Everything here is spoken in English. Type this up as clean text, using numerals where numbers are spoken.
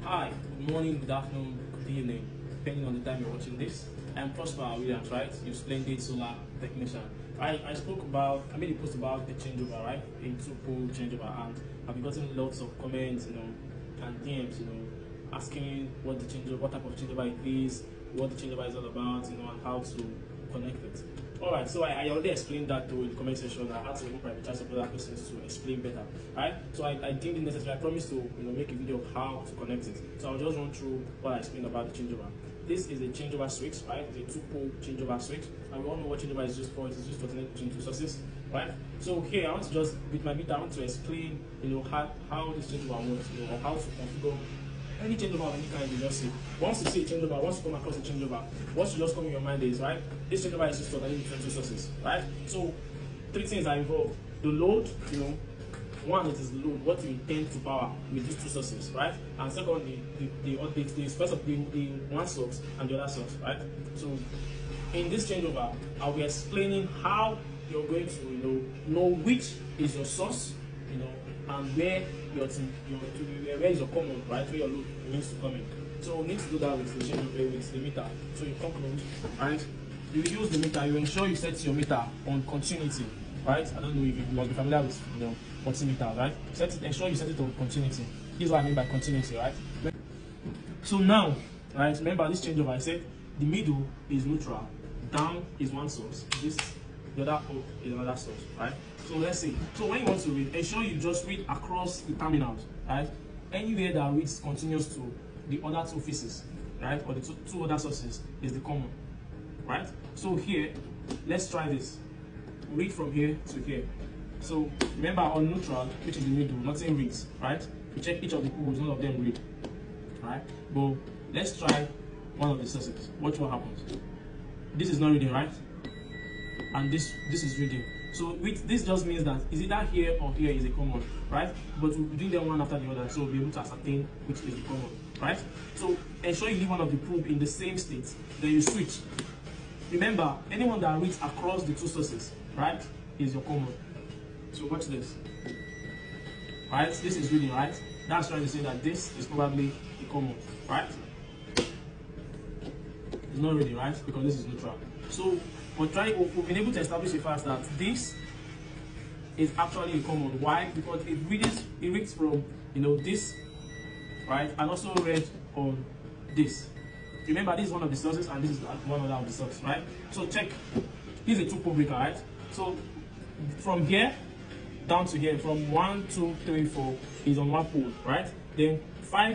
Hi, good morning, good afternoon, good evening, depending on the time you're watching this. I'm Prosper Williams, right? Your splendid solar technician. I made a post about the changeover, right? A two-pole changeover, and I've been getting lots of comments, and DMs, asking what type of changeover it is, what the changeover is all about, and how to connect it. Alright, so I already explained that in the comment section. I had to remove prioritize some other questions to explain better. Right? So I deemed it necessary. I promised to make a video of how to connect it. So I'll just run through what I explained about the changeover. This is a changeover switch, right? It's a two-pole changeover switch. And we all know what changeover is used for. It is used for connecting between two sources. Right? So here I want to just with my meter, I want to explain how this changeover works, or how to configure any changeover of any kind. You just see. Once you see a changeover, once you come across a changeover, what should just come in your mind is, right, this changeover is used for connecting between two sources, right? So three things are involved. The load, one, it is the load, what you intend to power with these two sources, right? And secondly, the space of the one source and the other source, right? So in this changeover, I'll be explaining how you're going to know which is your source, and where where is your common, right? Where your load needs to come in. So we need to do that with the changeover with the meter. So you conclude, right? You use the meter. You ensure you set your meter on continuity, right? I don't know if you must be familiar with multimeter, right? Ensure you set it on continuity. This is what I mean by continuity, right? So now, right? Remember this changeover. I said the middle is neutral, down is one source. The other up is another source, right? So let's see. So when you want to read, ensure you just read across the terminals, right? Anywhere that reads continuous to the other two pieces, right? Or the two other sources is the common, right? So here, let's try this. Read from here to here. So remember on neutral, which is the middle, nothing reads, right? You check each of the poles, none of them read, right? But let's try one of the sources. Watch what happens. This is not reading, right? And this is reading. So this just means that is either here or here is a common, right? But we'll be doing them one after the other, so we'll be able to ascertain which is the common, right? So ensure you leave one of the probe in the same state, then you switch. Remember, anyone that reads across the two sources, right, is your common. So watch this. Right? This is reading, right? That's trying to say that this is probably the common, right? It's not reading, right? Because this is neutral. So we've been able to establish the fact that this is actually a common. Why? Because it reads from this, right, and also read on this. Remember, this is one of the sources and this is one other of the sources, right? So check. This is a two-pole breaker, right? So from here down to here, from 1, 2, 3, 4 is on one pole, right? Then 5